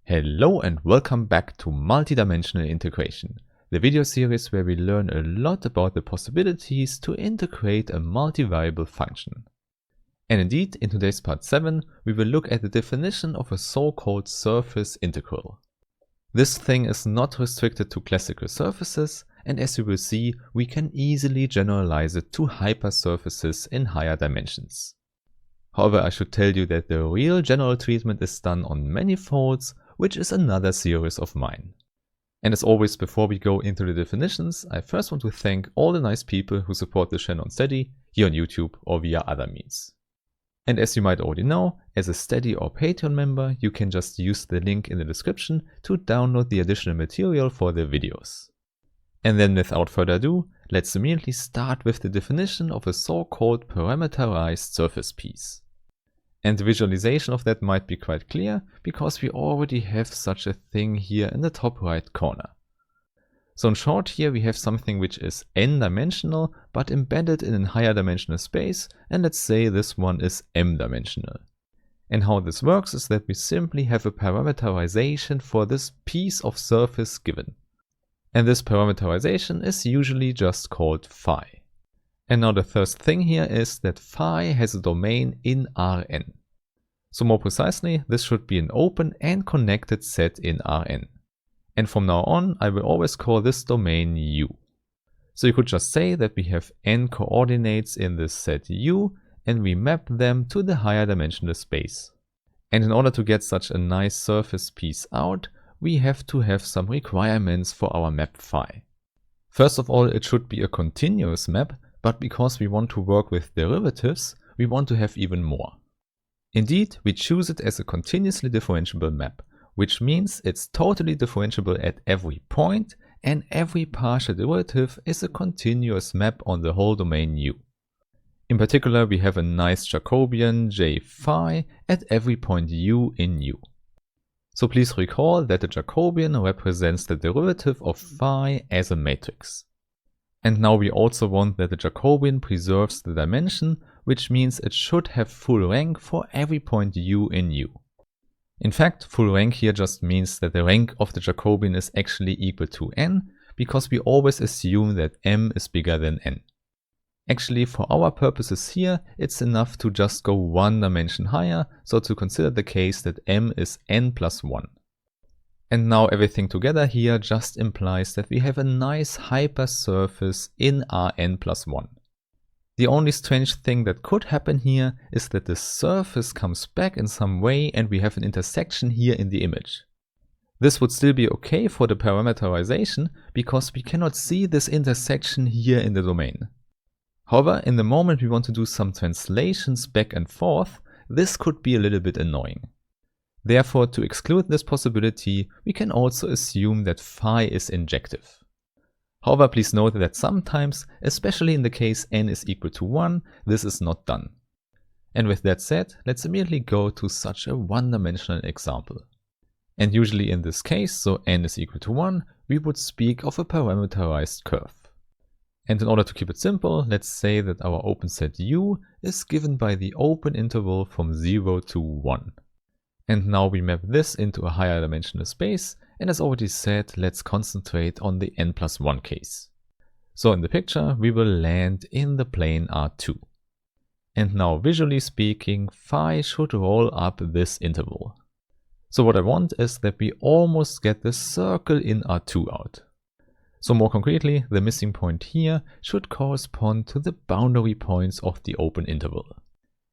Hello and welcome back to Multidimensional Integration, the video series where we learn a lot about the possibilities to integrate a multi-variable function. And indeed, in today's part 7, we will look at the definition of a so-called surface integral. This thing is not restricted to classical surfaces, and as you will see, we can easily generalize it to hypersurfaces in higher dimensions. However, I should tell you that the real general treatment is done on manifolds, which is another series of mine. And as always, before we go into the definitions, I first want to thank all the nice people who support the channel on Steady, here on YouTube or via other means. And as you might already know, as a Steady or Patreon member, you can just use the link in the description to download the additional material for the videos. And then without further ado, let's immediately start with the definition of a so-called parameterized surface piece. And the visualization of that might be quite clear, because we already have such a thing here in the top right corner. So in short, here we have something which is n-dimensional, but embedded in a higher dimensional space, and let's say this one is m-dimensional. And how this works is that we simply have a parameterization for this piece of surface given. And this parameterization is usually just called phi. And now the first thing here is that phi has a domain in Rn. So more precisely, this should be an open and connected set in Rn. And from now on, I will always call this domain U. So you could just say that we have n coordinates in this set U, and we map them to the higher dimensional space. And in order to get such a nice surface piece out, we have to have some requirements for our map phi. First of all, it should be a continuous map, but because we want to work with derivatives, we want to have even more. Indeed, we choose it as a continuously differentiable map, which means it's totally differentiable at every point, and every partial derivative is a continuous map on the whole domain U. In particular, we have a nice Jacobian J phi at every point U in U. So please recall that the Jacobian represents the derivative of phi as a matrix. And now we also want that the Jacobian preserves the dimension, which means it should have full rank for every point U in U. In fact, full rank here just means that the rank of the Jacobian is actually equal to n, because we always assume that m is bigger than n. Actually, for our purposes here, it's enough to just go one dimension higher, so to consider the case that m is n plus 1. And now everything together here just implies that we have a nice hypersurface in Rn plus 1. The only strange thing that could happen here is that the surface comes back in some way and we have an intersection here in the image. This would still be okay for the parameterization because we cannot see this intersection here in the domain. However, in the moment we want to do some translations back and forth, this could be a little bit annoying. Therefore, to exclude this possibility, we can also assume that phi is injective. However, please note that sometimes, especially in the case n is equal to 1, this is not done. And with that said, let's immediately go to such a one-dimensional example. And usually in this case, so n is equal to 1, we would speak of a parameterized curve. And in order to keep it simple, let's say that our open set U is given by the open interval from 0 to 1. And now we map this into a higher dimensional space, and as already said, let's concentrate on the n plus 1 case. So in the picture, we will land in the plane R2. And now visually speaking, phi should roll up this interval. So what I want is that we almost get the circle in R2 out. So more concretely, the missing point here should correspond to the boundary points of the open interval.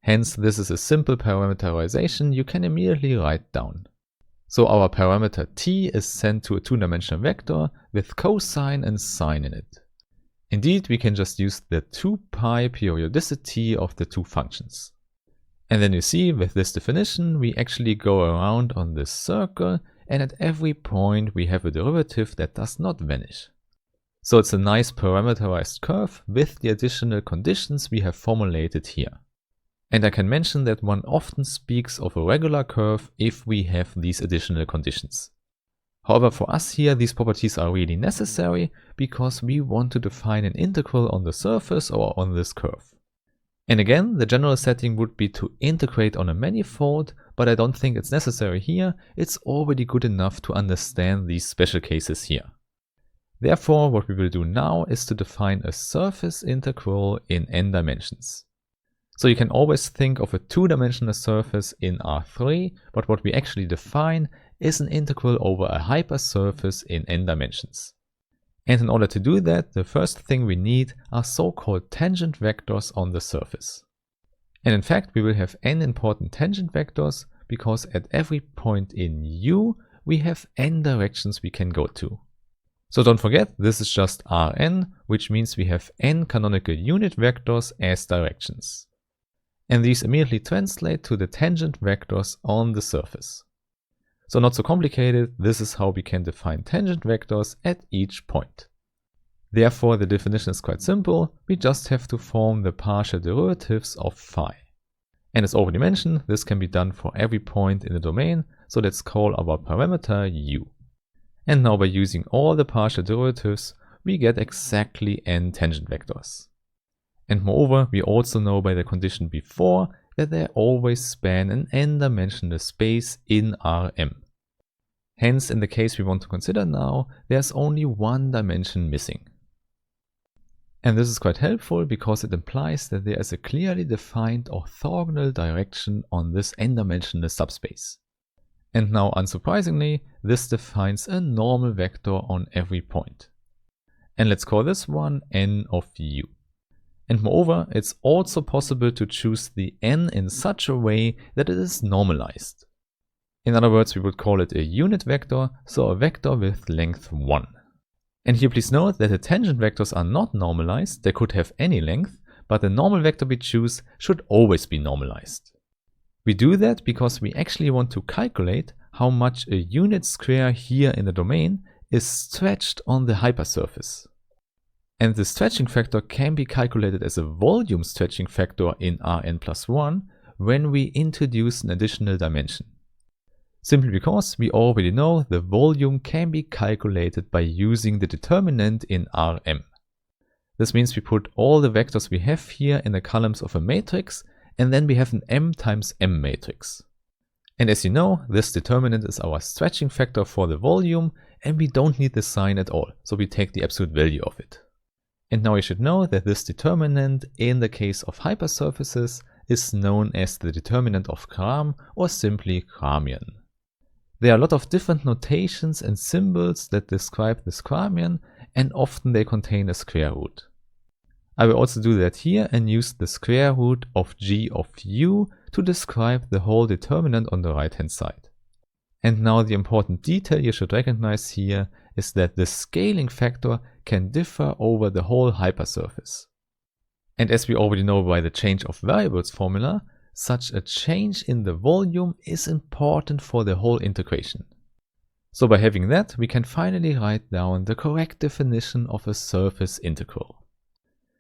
Hence, this is a simple parameterization you can immediately write down. So our parameter t is sent to a two-dimensional vector with cosine and sine in it. Indeed, we can just use the 2 pi periodicity of the two functions. And then you see, with this definition, we actually go around on this circle, and at every point we have a derivative that does not vanish. So it's a nice parameterized curve with the additional conditions we have formulated here. And I can mention that one often speaks of a regular curve if we have these additional conditions. However, for us here, these properties are really necessary because we want to define an integral on the surface or on this curve. And again, the general setting would be to integrate on a manifold, but I don't think it's necessary here. It's already good enough to understand these special cases here. Therefore, what we will do now is to define a surface integral in n dimensions. So you can always think of a two-dimensional surface in R3, but what we actually define is an integral over a hypersurface in n dimensions. And in order to do that, the first thing we need are so-called tangent vectors on the surface. And in fact, we will have n important tangent vectors because at every point in U, we have n directions we can go to. So don't forget, this is just Rn, which means we have n canonical unit vectors as directions. And these immediately translate to the tangent vectors on the surface. So not so complicated, this is how we can define tangent vectors at each point. Therefore, the definition is quite simple, we just have to form the partial derivatives of phi. And as already mentioned, this can be done for every point in the domain, so let's call our parameter u. And now by using all the partial derivatives, we get exactly n tangent vectors. And moreover, we also know by the condition before that they always span an n-dimensional space in Rm. Hence, in the case we want to consider now, there's only one dimension missing. And this is quite helpful because it implies that there is a clearly defined orthogonal direction on this n-dimensional subspace. And now, unsurprisingly, this defines a normal vector on every point. And let's call this one n of u. And moreover, it's also possible to choose the n in such a way that it is normalized. In other words, we would call it a unit vector, so a vector with length 1. And here please note that the tangent vectors are not normalized, they could have any length, but the normal vector we choose should always be normalized. We do that because we actually want to calculate how much a unit square here in the domain is stretched on the hypersurface. And the stretching factor can be calculated as a volume stretching factor in Rn+1 when we introduce an additional dimension. Simply because we already know the volume can be calculated by using the determinant in Rm. This means we put all the vectors we have here in the columns of a matrix, and then we have an m times m matrix. And as you know, this determinant is our stretching factor for the volume, and we don't need the sign at all, so we take the absolute value of it. And now you should know that this determinant in the case of hypersurfaces is known as the determinant of Gram or simply Gramian. There are a lot of different notations and symbols that describe this Gramian, and often they contain a square root. I will also do that here and use the square root of g of u to describe the whole determinant on the right hand side. And now the important detail you should recognize here is that the scaling factor can differ over the whole hypersurface. And as we already know by the change of variables formula, such a change in the volume is important for the whole integration. So by having that, we can finally write down the correct definition of a surface integral.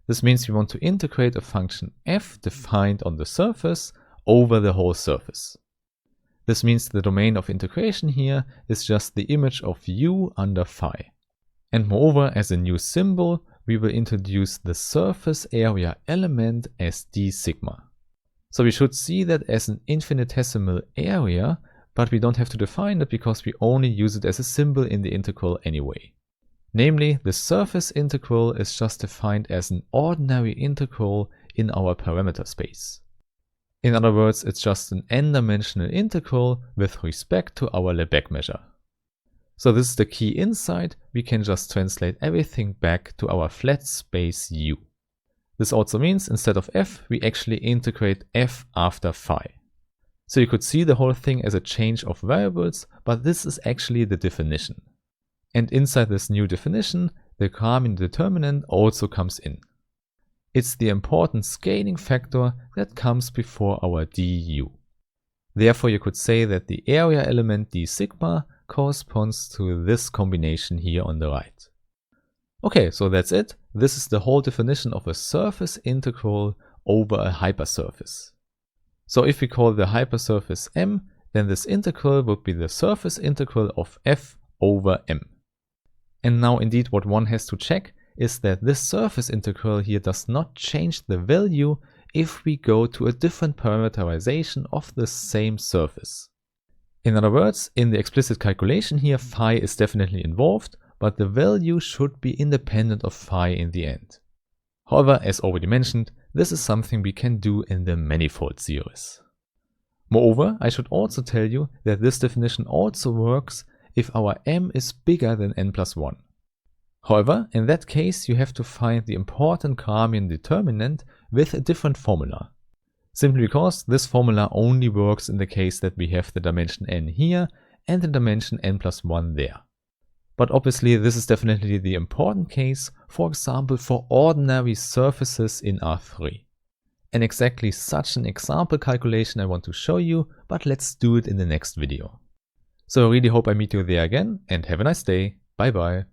This means we want to integrate a function f defined on the surface over the whole surface. This means the domain of integration here is just the image of u under phi. And moreover, as a new symbol, we will introduce the surface area element as d sigma. So we should see that as an infinitesimal area, but we don't have to define it because we only use it as a symbol in the integral anyway. Namely, the surface integral is just defined as an ordinary integral in our parameter space. In other words, it's just an n-dimensional integral with respect to our Lebesgue measure. So this is the key insight, we can just translate everything back to our flat space U. This also means instead of f, we actually integrate f after phi. So you could see the whole thing as a change of variables, but this is actually the definition. And inside this new definition, the Gramian determinant also comes in. It's the important scaling factor that comes before our du. Therefore, you could say that the area element d sigma corresponds to this combination here on the right. Okay, so that's it. This is the whole definition of a surface integral over a hypersurface. So if we call the hypersurface M, then this integral would be the surface integral of f over M. And now indeed what one has to check is that this surface integral here does not change the value if we go to a different parameterization of the same surface. In other words, in the explicit calculation here, phi is definitely involved, but the value should be independent of phi in the end. However, as already mentioned, this is something we can do in the manifold series. Moreover, I should also tell you that this definition also works if our m is bigger than n plus 1. However, in that case you have to find the important Gramian determinant with a different formula. Simply because this formula only works in the case that we have the dimension n here and the dimension n plus 1 there. But obviously this is definitely the important case, for example for ordinary surfaces in R3. And exactly such an example calculation I want to show you, but let's do it in the next video. So I really hope I meet you there again and have a nice day. Bye bye.